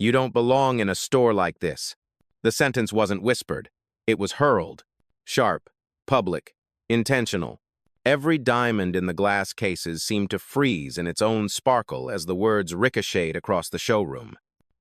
You don't belong in a store like this. The sentence wasn't whispered. It was hurled. Sharp, public, intentional. Every diamond in the glass cases seemed to freeze in its own sparkle as the words ricocheted across the showroom.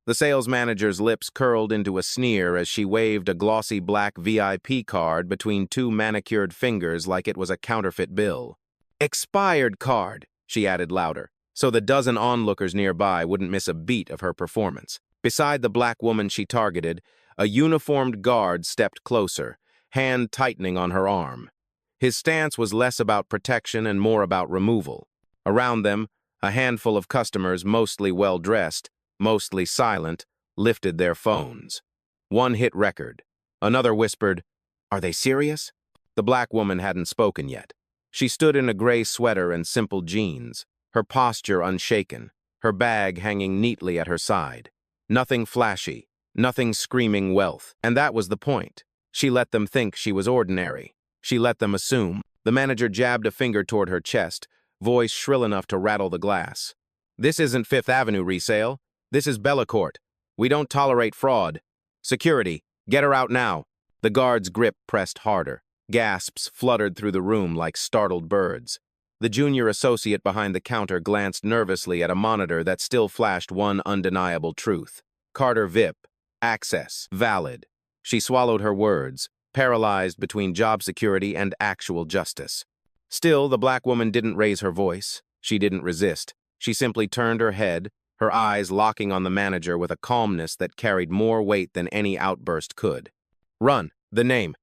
The sales manager's lips curled into a sneer as she waved a glossy black VIP card between two manicured fingers like it was a counterfeit bill. "Expired card," she added louder, so the dozen onlookers nearby wouldn't miss a beat of her performance. Beside the black woman she targeted, a uniformed guard stepped closer, hand tightening on her arm. His stance was less about protection and more about removal. Around them, a handful of customers, mostly well-dressed, mostly silent, lifted their phones. One hit record. Another whispered, "Are they serious?" The black woman hadn't spoken yet. She stood in a gray sweater and simple jeans, her posture unshaken, her bag hanging neatly at her side. Nothing flashy, nothing screaming wealth, and that was the point. She let them think she was ordinary. She let them assume. The manager jabbed a finger toward her chest, voice shrill enough to rattle the glass. "This isn't Fifth Avenue resale. This is Bellacourt. We don't tolerate fraud. Security, get her out now." The guard's grip pressed harder. Gasps fluttered through the room like startled birds. The junior associate behind the counter glanced nervously at a monitor that still flashed one undeniable truth. Carter VIP. Access. Valid. She swallowed her words, paralyzed between job security and actual justice. Still, the black woman didn't raise her voice. She didn't resist. She simply turned her head, her eyes locking on the manager with a calmness that carried more weight than any outburst could. "Run. The name."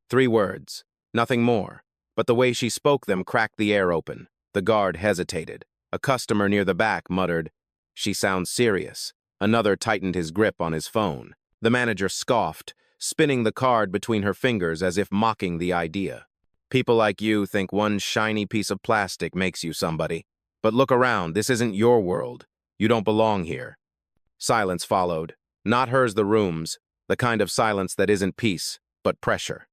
3 words. Nothing more. But the way she spoke them cracked the air open. The guard hesitated. A customer near the back muttered, "She sounds serious." Another tightened his grip on his phone. The manager scoffed, spinning the card between her fingers as if mocking the idea. "People like you think one shiny piece of plastic makes you somebody. But look around, this isn't your world. You don't belong here." Silence followed. Not hers the room's, the kind of silence that isn't peace, but pressure.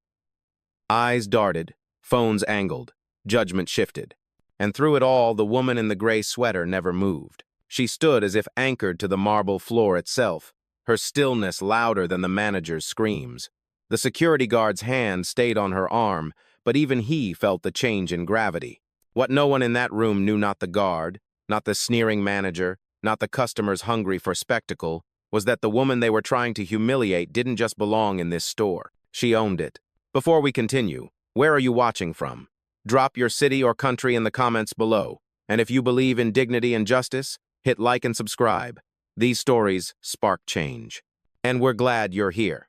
Eyes darted, phones angled, judgment shifted. And through it all, the woman in the gray sweater never moved. She stood as if anchored to the marble floor itself, her stillness louder than the manager's screams. The security guard's hand stayed on her arm, but even he felt the change in gravity. What no one in that room knew, not the guard, not the sneering manager, not the customers hungry for spectacle, was that the woman they were trying to humiliate didn't just belong in this store. She owned it. Before we continue, where are you watching from? Drop your city or country in the comments below. And if you believe in dignity and justice, hit like and subscribe. These stories spark change. And we're glad you're here.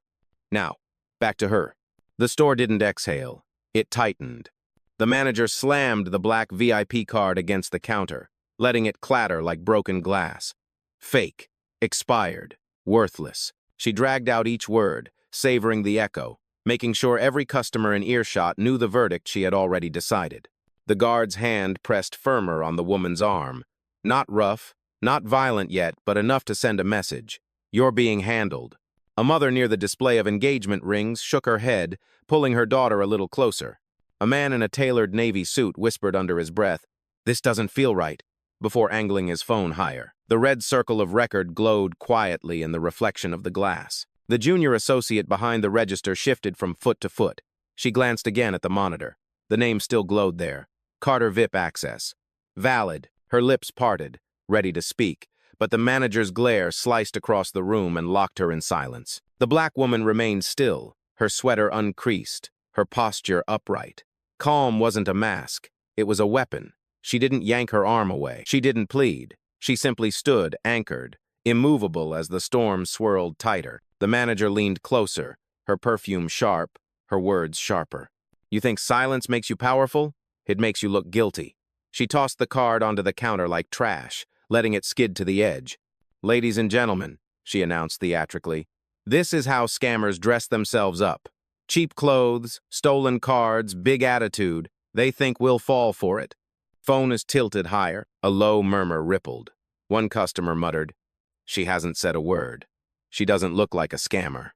Now, back to her. The store didn't exhale. It tightened. The manager slammed the black VIP card against the counter, letting it clatter like broken glass. Fake. Expired. Worthless. She dragged out each word, savoring the echo, making sure every customer in earshot knew the verdict she had already decided. The guard's hand pressed firmer on the woman's arm. Not rough, not violent yet, but enough to send a message. "You're being handled." A mother near the display of engagement rings shook her head, pulling her daughter a little closer. A man in a tailored navy suit whispered under his breath, "This doesn't feel right," before angling his phone higher. The red circle of record glowed quietly in the reflection of the glass. The junior associate behind the register shifted from foot to foot. She glanced again at the monitor. The name still glowed there. Carter VIP Access. Valid. Her lips parted, ready to speak, but the manager's glare sliced across the room and locked her in silence. The black woman remained still, her sweater uncreased, her posture upright. Calm wasn't a mask. It was a weapon. She didn't yank her arm away. She didn't plead. She simply stood, anchored, immovable as the storm swirled tighter. The manager leaned closer, her perfume sharp, her words sharper. "You think silence makes you powerful? It makes you look guilty." She tossed the card onto the counter like trash, letting it skid to the edge. "Ladies and gentlemen," she announced theatrically, "this is how scammers dress themselves up. Cheap clothes, stolen cards, big attitude. They think we'll fall for it." Phone is tilted higher. A low murmur rippled. One customer muttered, "She hasn't said a word. She doesn't look like a scammer."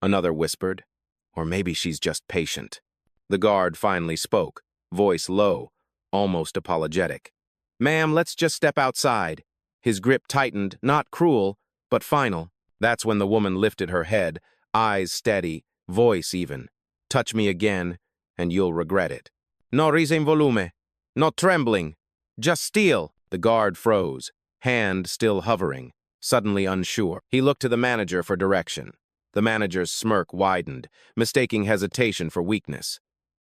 Another whispered, "Or maybe she's just patient." The guard finally spoke, voice low, almost apologetic. "Ma'am, let's just step outside." His grip tightened, not cruel, but final. That's when the woman lifted her head, eyes steady, voice even. Touch me again, and you'll regret it. No risa in volume. No trembling. Just steal. The guard froze, hand still hovering, suddenly unsure. He looked to the manager for direction. The manager's smirk widened, mistaking hesitation for weakness.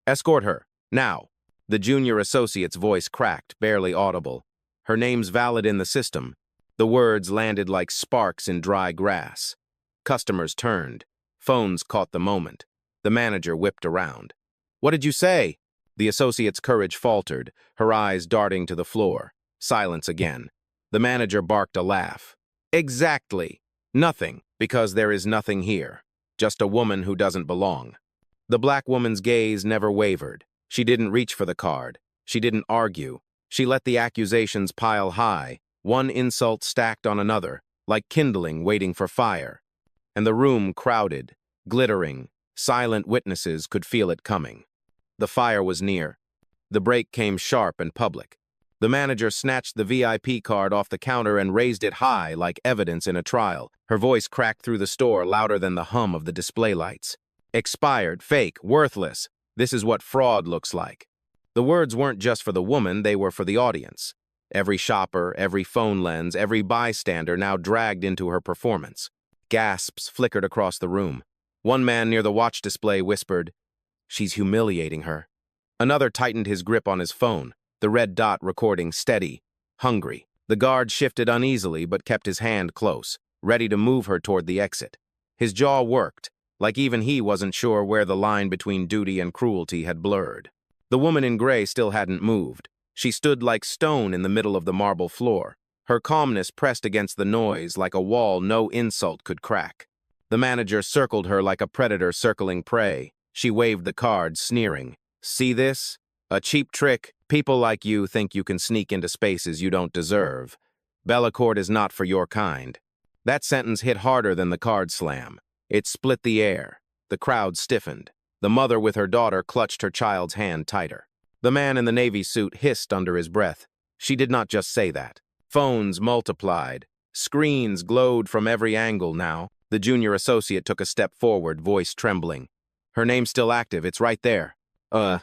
Escort her, now. The junior associate's voice cracked, barely audible. Her name's valid in the system. The words landed like sparks in dry grass. Customers turned. Phones caught the moment. The manager whipped around. What did you say? The associate's courage faltered, her eyes darting to the floor. Silence again. The manager barked a laugh. Exactly. Nothing, because there is nothing here. Just a woman who doesn't belong. The black woman's gaze never wavered. She didn't reach for the card. She didn't argue. She let the accusations pile high, one insult stacked on another, like kindling waiting for fire. And the room crowded, glittering. Silent witnesses could feel it coming. The fire was near. The break came sharp and public. The manager snatched the VIP card off the counter and raised it high like evidence in a trial. Her voice cracked through the store louder than the hum of the display lights. Expired, fake, worthless. This is what fraud looks like. The words weren't just for the woman, they were for the audience. Every shopper, every phone lens, every bystander now dragged into her performance. Gasps flickered across the room. One man near the watch display whispered, "She's humiliating her." Another tightened his grip on his phone, the red dot recording steady, hungry. The guard shifted uneasily but kept his hand close, ready to move her toward the exit. His jaw worked, like even he wasn't sure where the line between duty and cruelty had blurred. The woman in gray still hadn't moved. She stood like stone in the middle of the marble floor, her calmness pressed against the noise like a wall no insult could crack. The manager circled her like a predator circling prey. She waved the card, sneering. See this? A cheap trick. People like you think you can sneak into spaces you don't deserve. Bellecourt is not for your kind. That sentence hit harder than the card slam. It split the air. The crowd stiffened. The mother with her daughter clutched her child's hand tighter. The man in the navy suit hissed under his breath. She did not just say that. Phones multiplied. Screens glowed from every angle now. The junior associate took a step forward, voice trembling. Her name's still active, it's right there. The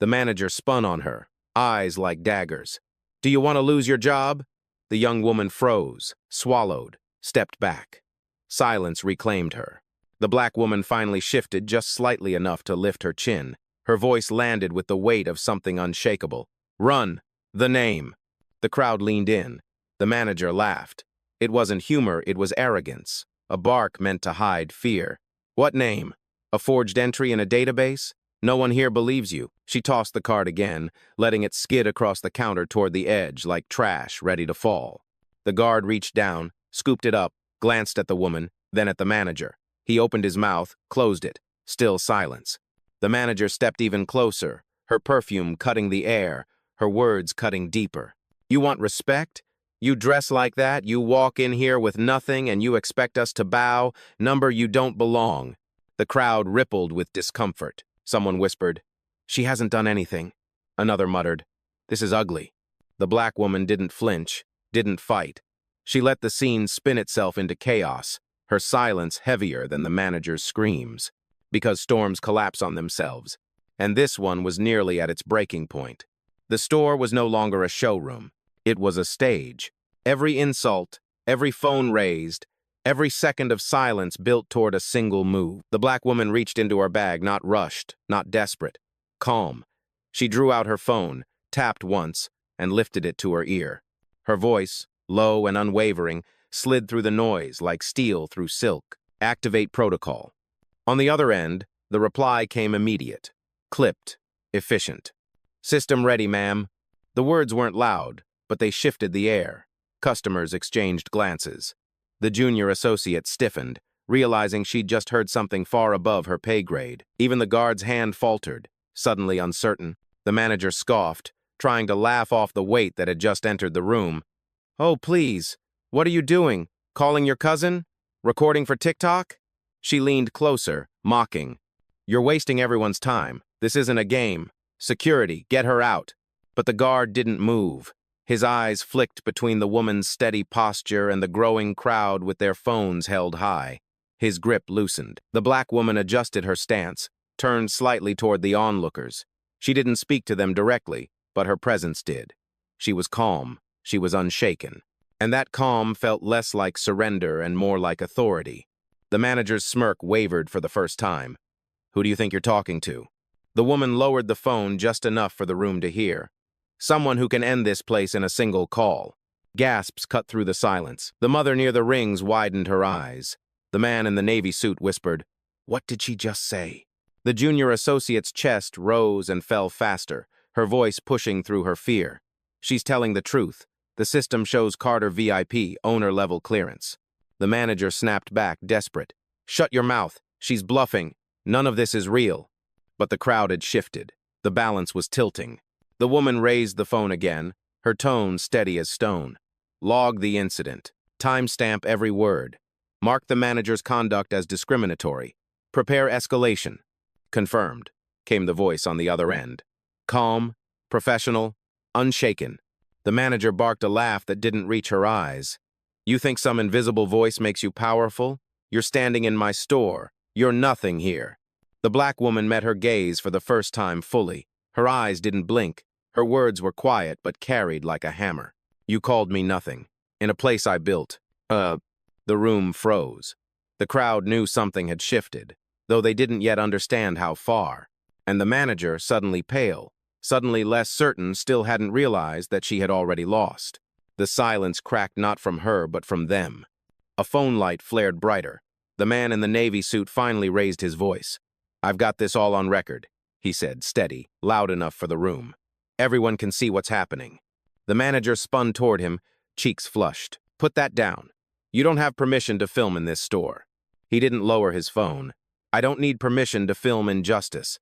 manager spun on her, eyes like daggers. Do you want to lose your job? The young woman froze, swallowed, stepped back. Silence reclaimed her. The black woman finally shifted just slightly enough to lift her chin. Her voice landed with the weight of something unshakable. Run! The name! The crowd leaned in. The manager laughed. It wasn't humor, it was arrogance. A bark meant to hide fear. What name? A forged entry in a database? No one here believes you. She tossed the card again, letting it skid across the counter toward the edge like trash ready to fall. The guard reached down, scooped it up, glanced at the woman, then at the manager. He opened his mouth, closed it. Still silence. The manager stepped even closer, her perfume cutting the air, her words cutting deeper. You want respect? You dress like that, you walk in here with nothing, and you expect us to bow? Number, you don't belong. The crowd rippled with discomfort. Someone whispered, "She hasn't done anything." Another muttered, "This is ugly." The black woman didn't flinch, didn't fight. She let the scene spin itself into chaos, her silence heavier than the manager's screams, because storms collapse on themselves. And this one was nearly at its breaking point. The store was no longer a showroom. It was a stage. Every insult, every phone raised, every second of silence built toward a single move. The black woman reached into her bag, not rushed, not desperate, calm. She drew out her phone, tapped once, and lifted it to her ear. Her voice, low and unwavering, slid through the noise like steel through silk. Activate protocol. On the other end, the reply came immediate, clipped, efficient. System ready, ma'am. The words weren't loud, but they shifted the air. Customers exchanged glances. The junior associate stiffened, realizing she'd just heard something far above her pay grade. Even the guard's hand faltered, suddenly uncertain. The manager scoffed, trying to laugh off the weight that had just entered the room. "Oh, please. What are you doing? Calling your cousin? Recording for TikTok?" She leaned closer, mocking. "You're wasting everyone's time. This isn't a game. Security, get her out." But the guard didn't move. His eyes flicked between the woman's steady posture and the growing crowd with their phones held high. His grip loosened. The black woman adjusted her stance, turned slightly toward the onlookers. She didn't speak to them directly, but her presence did. She was calm. She was unshaken. And that calm felt less like surrender and more like authority. The manager's smirk wavered for the first time. "Who do you think you're talking to?" The woman lowered the phone just enough for the room to hear. "Someone who can end this place in a single call." Gasps cut through the silence. The mother near the rings widened her eyes. The man in the navy suit whispered, "What did she just say?" The junior associate's chest rose and fell faster, her voice pushing through her fear. "She's telling the truth. The system shows Carter VIP, owner-level clearance." The manager snapped back, desperate. "Shut your mouth. She's bluffing. None of this is real." But the crowd had shifted. The balance was tilting. The woman raised the phone again, her tone steady as stone. "Log the incident. Timestamp every word. Mark the manager's conduct as discriminatory. Prepare escalation." "Confirmed," came the voice on the other end. Calm, professional, unshaken. The manager barked a laugh that didn't reach her eyes. "You think some invisible voice makes you powerful? You're standing in my store. You're nothing here." The black woman met her gaze for the first time fully. Her eyes didn't blink. Her words were quiet but carried like a hammer. "You called me nothing. In a place I built. The room froze. The crowd knew something had shifted, though they didn't yet understand how far. And the manager, suddenly pale, suddenly less certain, still hadn't realized that she had already lost. The silence cracked not from her but from them. A phone light flared brighter. The man in the navy suit finally raised his voice. "I've got this all on record," he said, steady, loud enough for the room. "Everyone can see what's happening." The manager spun toward him, cheeks flushed. "Put that down. You don't have permission to film in this store." He didn't lower his phone. "I don't need permission to film injustice."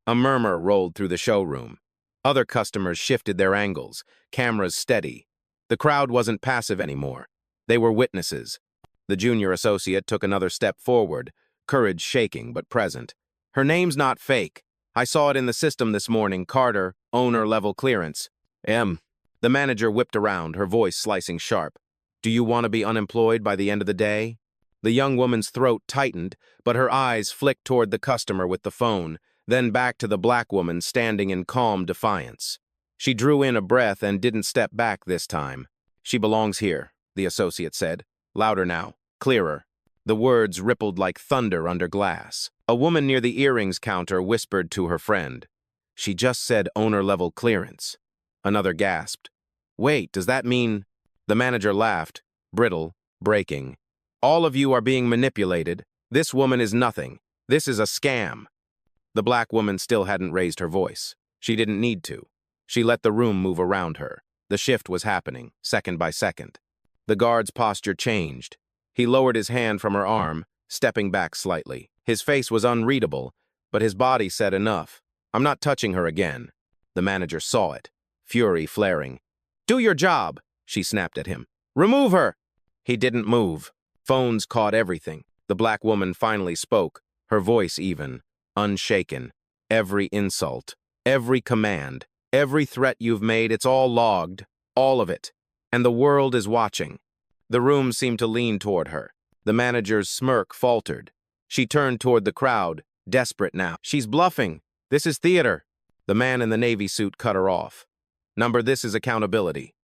A murmur rolled through the showroom. Other customers shifted their angles, cameras steady. The crowd wasn't passive anymore. They were witnesses. The junior associate took another step forward, courage shaking but present. "Her name's not fake. I saw it in the system this morning. Carter, owner-level clearance. The manager whipped around, her voice slicing sharp. "Do you want to be unemployed by the end of the day?" The young woman's throat tightened, but her eyes flicked toward the customer with the phone, then back to the black woman standing in calm defiance. She drew in a breath and didn't step back this time. "She belongs here," the associate said. Louder now, clearer. The words rippled like thunder under glass. A woman near the earrings counter whispered to her friend. "She just said owner-level clearance." Another gasped. "Wait, does that mean—" The manager laughed, brittle, breaking. "All of you are being manipulated. This woman is nothing. This is a scam." The black woman still hadn't raised her voice. She didn't need to. She let the room move around her. The shift was happening, second by second. The guard's posture changed. He lowered his hand from her arm, stepping back slightly. His face was unreadable, but his body said enough. "I'm not touching her again." The manager saw it, fury flaring. "Do your job," she snapped at him. "Remove her!" He didn't move. Phones caught everything. The black woman finally spoke, her voice even, unshaken. "Every insult, every command, every threat you've made, it's all logged, all of it. And the world is watching." The room seemed to lean toward her. The manager's smirk faltered. She turned toward the crowd, desperate now. "She's bluffing. This is theater." The man in the navy suit cut her off. "Number, this is accountability."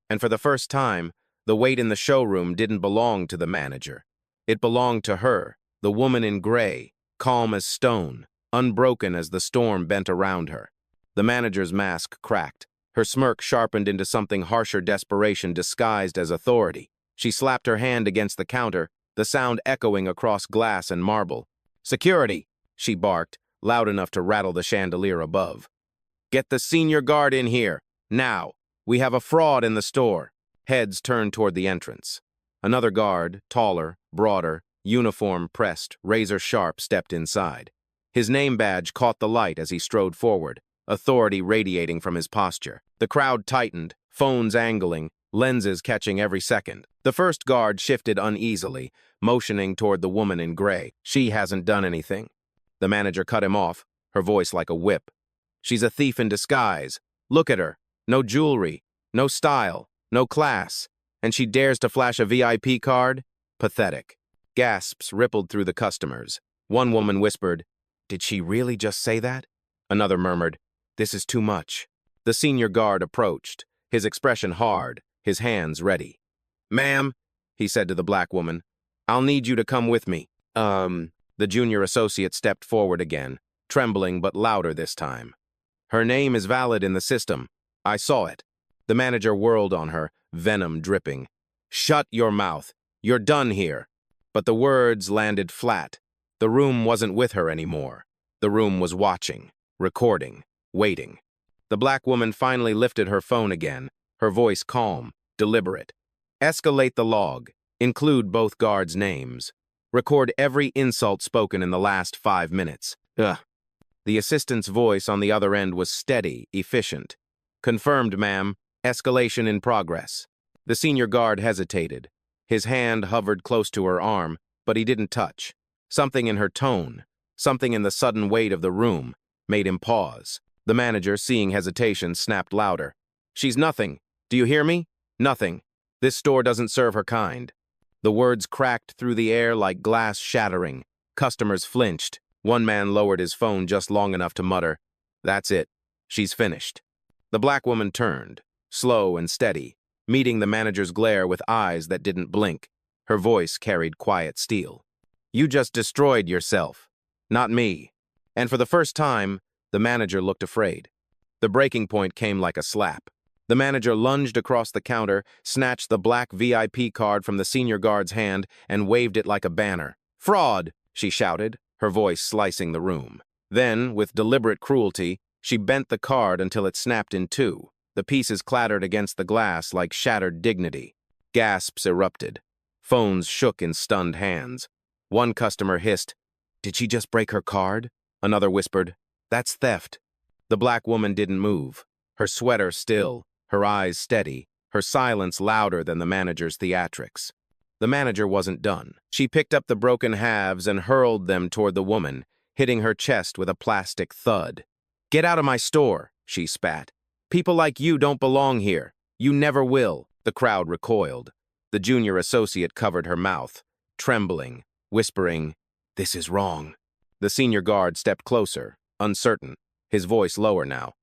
And for the first time, the weight in the showroom didn't belong to the manager. It belonged to her, the woman in gray, calm as stone, unbroken as the storm bent around her. The manager's mask cracked. Her smirk sharpened into something harsher, desperation disguised as authority. She slapped her hand against the counter, the sound echoing across glass and marble. "Security!" she barked, loud enough to rattle the chandelier above. "Get the senior guard in here, now. We have a fraud in the store." Heads turned toward the entrance. Another guard, taller, broader, uniform pressed, razor-sharp, stepped inside. His name badge caught the light as he strode forward, authority radiating from his posture. The crowd tightened, phones angling, lenses catching every second. The first guard shifted uneasily, motioning toward the woman in gray. "She hasn't done anything." The manager cut him off, her voice like a whip. "She's a thief in disguise. Look at her. No jewelry. No style, no class, and she dares to flash a VIP card? Pathetic. Gasps rippled through the customers. One woman whispered, "Did she really just say that?" Another murmured, "This is too much." The senior guard approached, his expression hard, his hands ready. "Ma'am," he said to the black woman, "I'll need you to come with me." The junior associate stepped forward again, trembling but louder this time. "Her name is valid in the system. I saw it." The manager whirled on her, venom dripping. "Shut your mouth. You're done here." But the words landed flat. The room wasn't with her anymore. The room was watching, recording, waiting. The black woman finally lifted her phone again, her voice calm, deliberate. "Escalate the log. Include both guards' names. Record every insult spoken in the last 5 minutes." Ugh. The assistant's voice on the other end was steady, efficient. "Confirmed, ma'am. Escalation in progress." The senior guard hesitated. His hand hovered close to her arm, but he didn't touch. Something in her tone, something in the sudden weight of the room, made him pause. The manager, seeing hesitation, snapped louder. "She's nothing. Do you hear me? Nothing. This store doesn't serve her kind." The words cracked through the air like glass shattering. Customers flinched. One man lowered his phone just long enough to mutter, "That's it. She's finished." The black woman turned, slow and steady, meeting the manager's glare with eyes that didn't blink. Her voice carried quiet steel. "You just destroyed yourself. Not me." And for the first time, the manager looked afraid. The breaking point came like a slap. The manager lunged across the counter, snatched the black VIP card from the senior guard's hand, and waved it like a banner. "Fraud!" she shouted, her voice slicing the room. Then, with deliberate cruelty, she bent the card until it snapped in two. The pieces clattered against the glass like shattered dignity. Gasps erupted. Phones shook in stunned hands. One customer hissed, "Did she just break her card?" Another whispered, "That's theft." The black woman didn't move, her sweater still, her eyes steady, her silence louder than the manager's theatrics. The manager wasn't done. She picked up the broken halves and hurled them toward the woman, hitting her chest with a plastic thud. "Get out of my store," she spat. "People like you don't belong here. You never will." The crowd recoiled. The junior associate covered her mouth, trembling, whispering, "This is wrong." The senior guard stepped closer, uncertain, his voice lower now.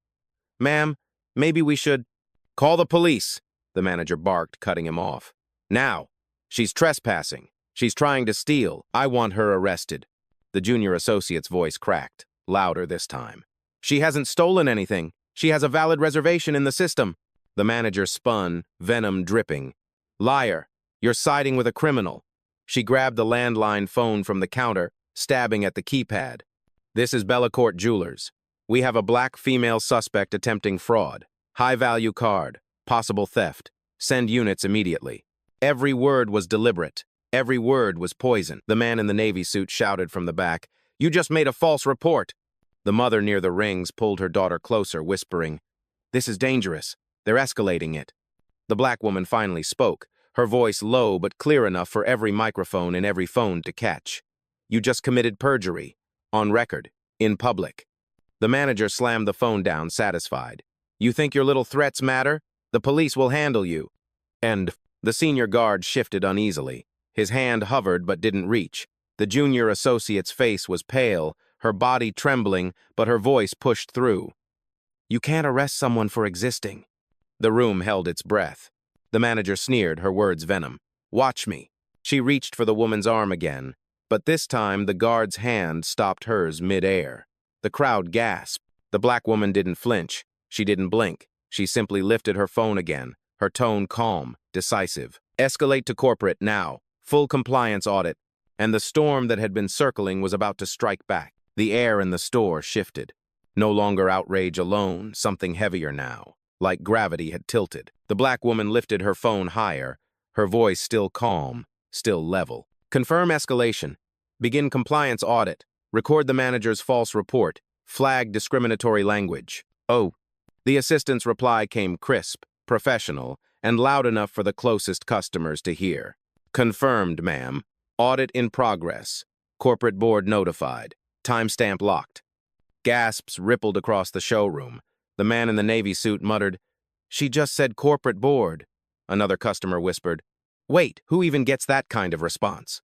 "Ma'am, maybe we should—" "Call the police," the manager barked, cutting him off. "Now. She's trespassing. She's trying to steal. I want her arrested." The junior associate's voice cracked, louder this time. "She hasn't stolen anything. She has a valid reservation in the system." The manager spun, venom dripping. "Liar. You're siding with a criminal." She grabbed the landline phone from the counter, stabbing at the keypad. "This is Bellacourt Jewelers. We have a black female suspect attempting fraud. High-value card. Possible theft. Send units immediately." Every word was deliberate. Every word was poison. The man in the navy suit shouted from the back, "You just made a false report." The mother near the rings pulled her daughter closer, whispering, "This is dangerous. They're escalating it." The black woman finally spoke, her voice low but clear enough for every microphone in every phone to catch. "You just committed perjury. On record. In public." The manager slammed the phone down, satisfied. "You think your little threats matter? The police will handle you." And the senior guard shifted uneasily. His hand hovered but didn't reach. The junior associate's face was pale, her body trembling, but her voice pushed through. "You can't arrest someone for existing." The room held its breath. The manager sneered, her words venom. "Watch me." She reached for the woman's arm again, but this time the guard's hand stopped hers mid-air. The crowd gasped. The black woman didn't flinch. She didn't blink. She simply lifted her phone again, her tone calm, decisive. "Escalate to corporate now. Full compliance audit." And the storm that had been circling was about to strike back. The air in the store shifted. No longer outrage alone, something heavier now, like gravity had tilted. The black woman lifted her phone higher, her voice still calm, still level. "Confirm escalation. Begin compliance audit. Record the manager's false report. Flag discriminatory language." "Oh." The assistant's reply came crisp, professional, and loud enough for the closest customers to hear. "Confirmed, ma'am. Audit in progress. Corporate board notified. Timestamp locked." Gasps rippled across the showroom. The man in the navy suit muttered, She just said corporate board, another customer whispered. Wait, who even gets that kind of response?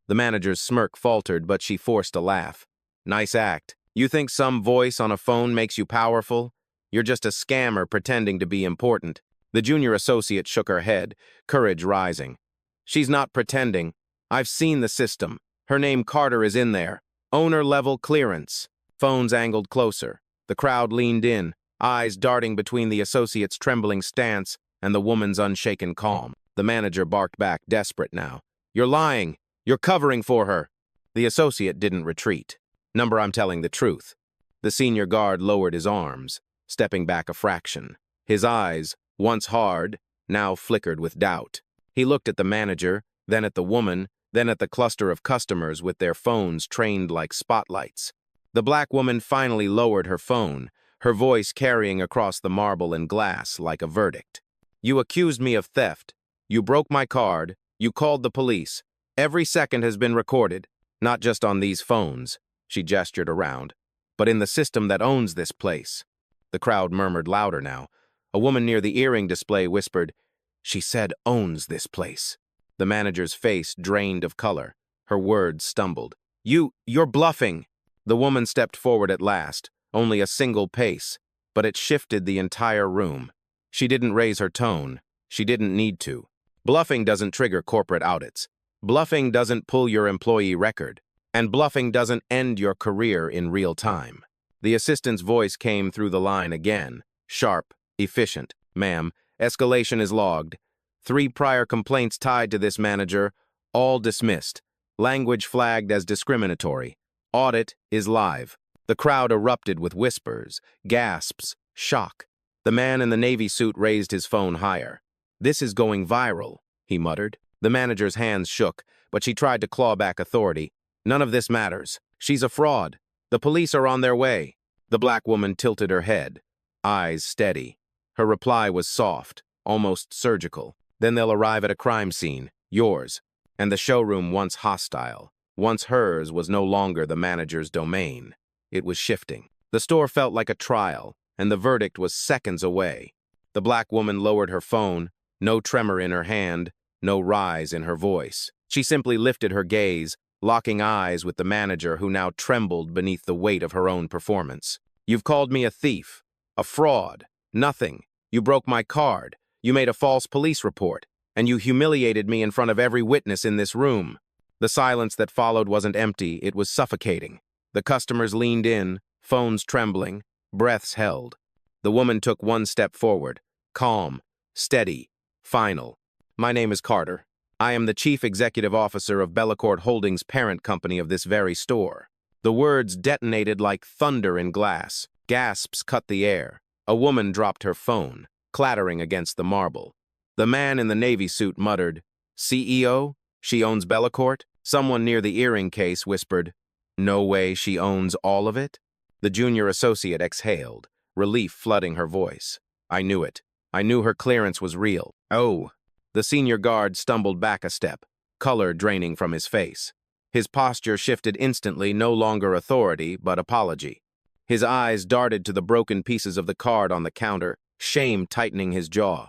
The manager's smirk faltered, but she forced a laugh. Nice act. You think some voice on a phone makes you powerful? You're just a scammer pretending to be important. The junior associate shook her head, courage rising. She's not pretending. I've seen the system. Her name Carter is in there. Owner-level clearance. Phones angled closer. The crowd leaned in, eyes darting between the associate's trembling stance and the woman's unshaken calm. The manager barked back, desperate now. You're lying. You're covering for her. The associate didn't retreat. Number, I'm telling the truth. The senior guard lowered his arms, stepping back a fraction. His eyes, once hard, now flickered with doubt. He looked at the manager, then at the woman, then at the cluster of customers with their phones trained like spotlights. The black woman finally lowered her phone, her voice carrying across the marble and glass like a verdict. You accused me of theft. You broke my card. You called the police. Every second has been recorded, not just on these phones, she gestured around, but in the system that owns this place. The crowd murmured louder now. A woman near the earring display whispered, She said owns this place. The manager's face drained of color. Her words stumbled. You're bluffing. The woman stepped forward at last, only a single pace, but it shifted the entire room. She didn't raise her tone. She didn't need to. Bluffing doesn't trigger corporate audits. Bluffing doesn't pull your employee record. And bluffing doesn't end your career in real time. The assistant's voice came through the line again, sharp, efficient. Ma'am, escalation is logged. 3 prior complaints tied to this manager, all dismissed. Language flagged as discriminatory. Audit is live. The crowd erupted with whispers, gasps, shock. The man in the navy suit raised his phone higher. This is going viral, he muttered. The manager's hands shook, but she tried to claw back authority. None of this matters. She's a fraud. The police are on their way. The black woman tilted her head, eyes steady. Her reply was soft, almost surgical. Then they'll arrive at a crime scene, yours. And the showroom, once hostile, once hers, was no longer the manager's domain. It was shifting. The store felt like a trial, and the verdict was seconds away. The black woman lowered her phone, no tremor in her hand, no rise in her voice. She simply lifted her gaze, locking eyes with the manager who now trembled beneath the weight of her own performance. You've called me a thief, a fraud, nothing. You broke my card. You made a false police report, and you humiliated me in front of every witness in this room. The silence that followed wasn't empty, it was suffocating. The customers leaned in, phones trembling, breaths held. The woman took one step forward, calm, steady, final. My name is Carter. I am the chief executive officer of Bellecourt Holdings, parent company of this very store. The words detonated like thunder in glass. Gasps cut the air. A woman dropped her phone, clattering against the marble. The man in the navy suit muttered, CEO? She owns Bellecourt? Someone near the earring case whispered, No way she owns all of it? The junior associate exhaled, relief flooding her voice. I knew it. I knew her clearance was real. Oh. The senior guard stumbled back a step, color draining from his face. His posture shifted instantly, no longer authority, but apology. His eyes darted to the broken pieces of the card on the counter, shame tightening his jaw.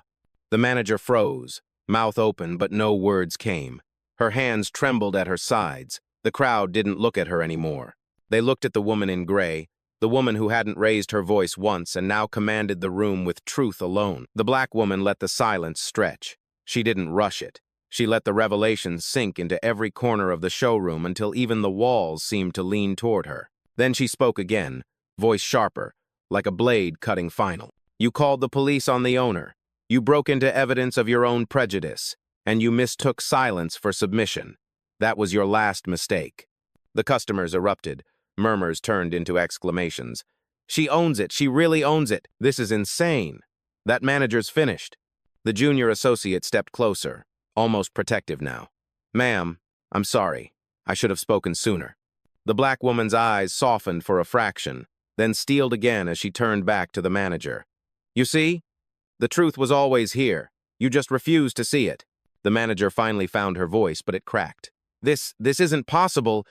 The manager froze, mouth open, but no words came. Her hands trembled at her sides. The crowd didn't look at her anymore. They looked at the woman in gray, the woman who hadn't raised her voice once and now commanded the room with truth alone. The black woman let the silence stretch. She didn't rush it. She let the revelation sink into every corner of the showroom until even the walls seemed to lean toward her. Then she spoke again, voice sharper, like a blade cutting final. You called the police on the owner. You broke into evidence of your own prejudice, and you mistook silence for submission. That was your last mistake. The customers erupted. Murmurs turned into exclamations. She owns it. She really owns it. This is insane. That manager's finished. The junior associate stepped closer, almost protective now. Ma'am, I'm sorry. I should have spoken sooner. The black woman's eyes softened for a fraction, then steeled again as she turned back to the manager. You see? The truth was always here. You just refused to see it. The manager finally found her voice, but it cracked. This isn't possible.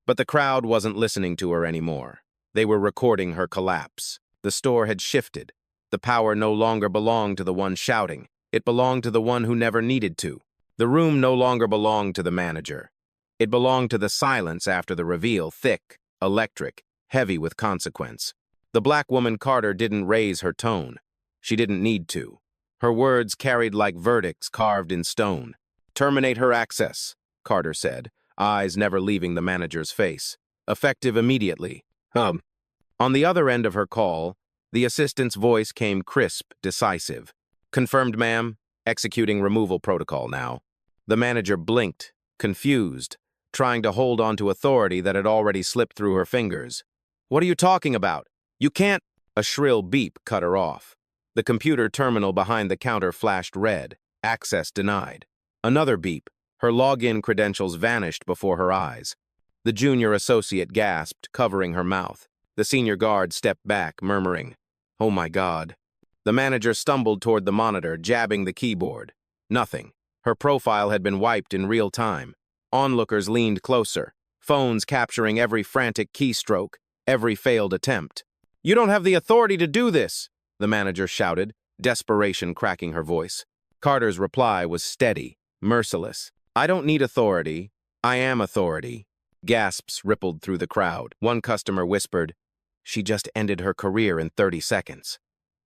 But the crowd wasn't listening to her anymore. They were recording her collapse. The store had shifted. The power no longer belonged to the one shouting. It belonged to the one who never needed to. The room no longer belonged to the manager. It belonged to the silence after the reveal, thick, electric, heavy with consequence. The black woman Carter didn't raise her tone. She didn't need to. Her words carried like verdicts carved in stone. "Terminate her access," Carter said, eyes never leaving the manager's face. "Effective immediately." On the other end of her call, the assistant's voice came crisp, decisive. "Confirmed, ma'am. Executing removal protocol now." The manager blinked, confused, trying to hold on to authority that had already slipped through her fingers. "What are you talking about? You can't—" A shrill beep cut her off. The computer terminal behind the counter flashed red. Access denied. Another beep. Her login credentials vanished before her eyes. The junior associate gasped, covering her mouth. The senior guard stepped back, murmuring, "Oh my God." The manager stumbled toward the monitor, jabbing the keyboard. Nothing. Her profile had been wiped in real time. Onlookers leaned closer, phones capturing every frantic keystroke, every failed attempt. "You don't have the authority to do this," the manager shouted, desperation cracking her voice. Carter's reply was steady, merciless. "I don't need authority. I am authority." Gasps rippled through the crowd. One customer whispered, "She just ended her career in 30 seconds.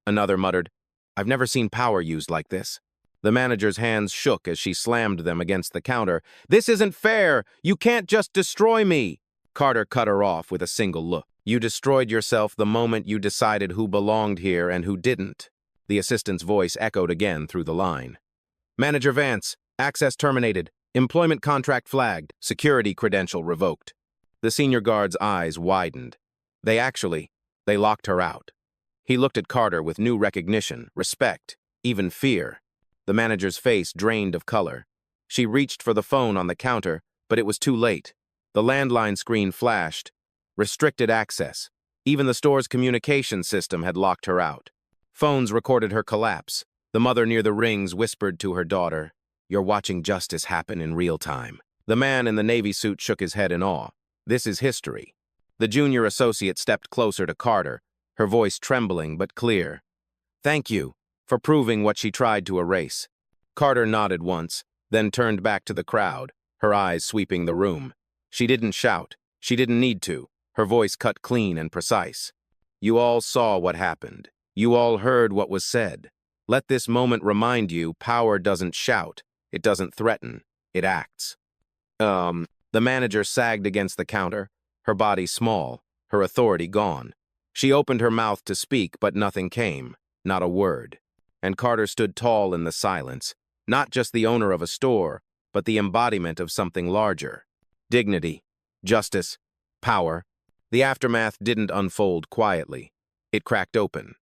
Another muttered, "I've never seen power used like this." The manager's hands shook as she slammed them against the counter. "This isn't fair! You can't just destroy me!" Carter cut her off with a single look. "You destroyed yourself the moment you decided who belonged here and who didn't." The assistant's voice echoed again through the line. "Manager Vance, access terminated. Employment contract flagged. Security credential revoked." The senior guard's eyes widened. They locked her out. He looked at Carter with new recognition, respect, even fear. The manager's face drained of color. She reached for the phone on the counter, but it was too late. The landline screen flashed. Restricted access. Even the store's communication system had locked her out. Phones recorded her collapse. The mother near the rings whispered to her daughter, "You're watching justice happen in real time." The man in the Navy suit shook his head in awe. "This is history." The junior associate stepped closer to Carter, her voice trembling but clear. "Thank you for proving what she tried to erase." Carter nodded once, then turned back to the crowd, her eyes sweeping the room. She didn't shout. She didn't need to. Her voice cut clean and precise. "You all saw what happened. You all heard what was said. Let this moment remind you, power doesn't shout. It doesn't threaten. It acts." The manager sagged against the counter, her body small, her authority gone. She opened her mouth to speak, but nothing came, not a word. And Carter stood tall in the silence, not just the owner of a store, but the embodiment of something larger. Dignity, justice, power. The aftermath didn't unfold quietly. It cracked open.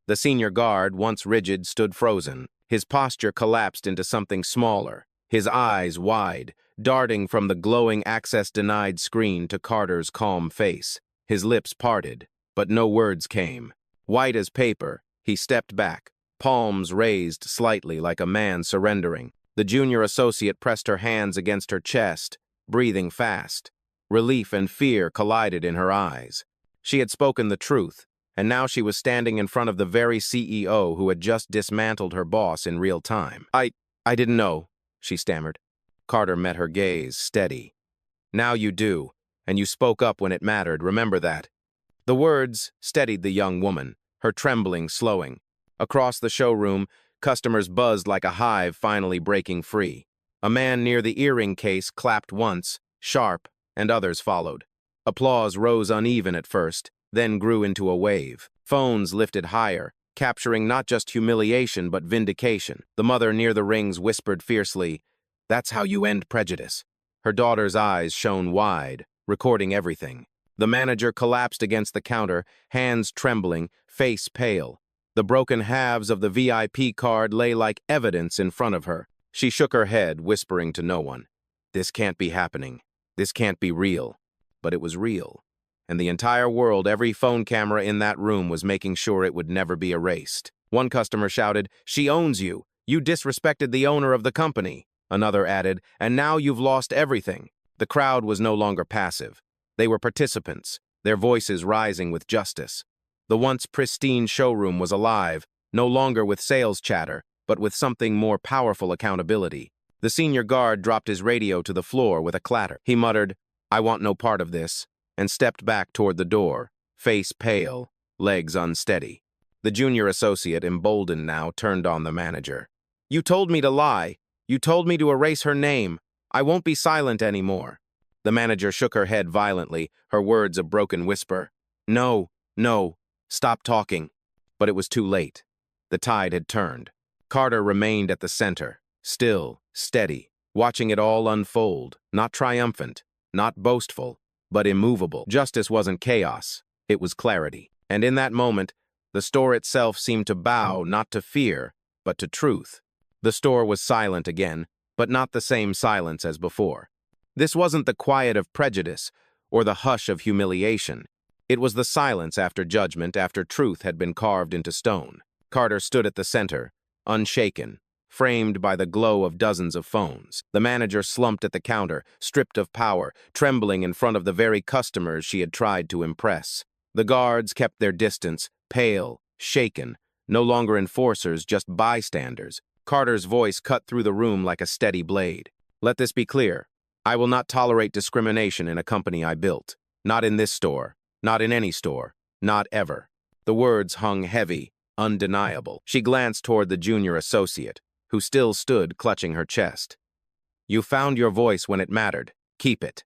The senior guard, once rigid, stood frozen. His posture collapsed into something smaller, his eyes wide, darting from the glowing access-denied screen to Carter's calm face. His lips parted, but no words came. White as paper, he stepped back, palms raised slightly like a man surrendering. The junior associate pressed her hands against her chest, breathing fast. Relief and fear collided in her eyes. She had spoken the truth, and now she was standing in front of the very CEO who had just dismantled her boss in real time. I didn't know," she stammered. Carter met her gaze, steady. "Now you do, and you spoke up when it mattered, remember that." The words steadied the young woman, her trembling slowing. Across the showroom, customers buzzed like a hive finally breaking free. A man near the earring case clapped once, sharp, and others followed. Applause rose uneven at first, then grew into a wave. Phones lifted higher, capturing not just humiliation but vindication. The mother near the rings whispered fiercely, "That's how you end prejudice." Her daughter's eyes shone wide, recording everything. The manager collapsed against the counter, hands trembling, face pale. The broken halves of the VIP card lay like evidence in front of her. She shook her head, whispering to no one, "This can't be happening. This can't be real." But it was real. And the entire world, every phone camera in that room was making sure it would never be erased. One customer shouted, "She owns you. You disrespected the owner of the company." Another added, "And now you've lost everything." The crowd was no longer passive. They were participants, their voices rising with justice. The once pristine showroom was alive, no longer with sales chatter, but with something more powerful accountability. The senior guard dropped his radio to the floor with a clatter. He muttered, "I want no part of this," and stepped back toward the door, face pale, legs unsteady. The junior associate, emboldened now, turned on the manager. "You told me to lie. You told me to erase her name. I won't be silent anymore." The manager shook her head violently, her words a broken whisper. "No, no, stop talking." But it was too late. The tide had turned. Carter remained at the center, still, steady, watching it all unfold, not triumphant, not boastful, but immovable. Justice wasn't chaos, it was clarity. And in that moment, the store itself seemed to bow not to fear, but to truth. The store was silent again, but not the same silence as before. This wasn't the quiet of prejudice or the hush of humiliation. It was the silence after judgment, after truth had been carved into stone. Carter stood at the center, unshaken, framed by the glow of dozens of phones. The manager slumped at the counter, stripped of power, trembling in front of the very customers she had tried to impress. The guards kept their distance, pale, shaken, no longer enforcers, just bystanders. Carter's voice cut through the room like a steady blade. "Let this be clear. I will not tolerate discrimination in a company I built. Not in this store. Not in any store. Not ever." The words hung heavy, undeniable. She glanced toward the junior associate, who still stood clutching her chest. "You found your voice when it mattered. Keep it."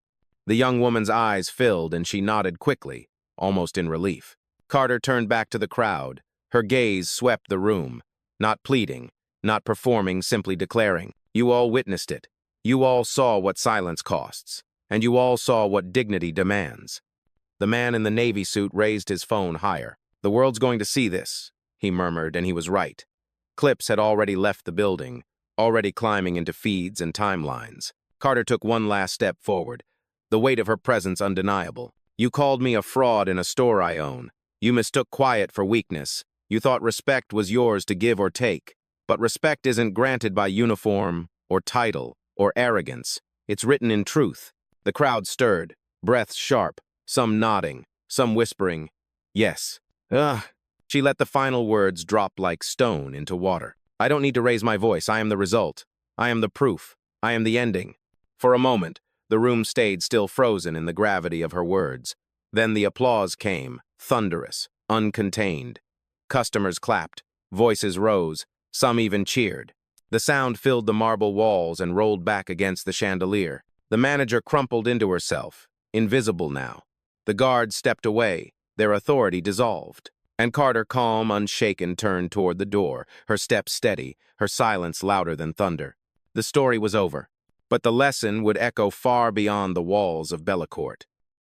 The young woman's eyes filled and she nodded quickly, almost in relief. Carter turned back to the crowd. Her gaze swept the room, not pleading, not performing, simply declaring, "You all witnessed it. You all saw what silence costs, and you all saw what dignity demands." The man in the navy suit raised his phone higher. "The world's going to see this," he murmured, and he was right. Clips had already left the building, already climbing into feeds and timelines. Carter took one last step forward, the weight of her presence undeniable. "You called me a fraud in a store I own. You mistook quiet for weakness. You thought respect was yours to give or take. But respect isn't granted by uniform, or title, or arrogance. It's written in truth." The crowd stirred, breaths sharp, some nodding, some whispering, "Yes." Ugh. She let the final words drop like stone into water. "I don't need to raise my voice. I am the result. I am the proof. I am the ending." For a moment, the room stayed still, frozen in the gravity of her words. Then the applause came, thunderous, uncontained. Customers clapped, voices rose, some even cheered. The sound filled the marble walls and rolled back against the chandelier. The manager crumpled into herself, invisible now. The guards stepped away, their authority dissolved. And Carter, calm, unshaken, turned toward the door, her steps steady, her silence louder than thunder. The story was over, but the lesson would echo far beyond the walls of Bellecourt.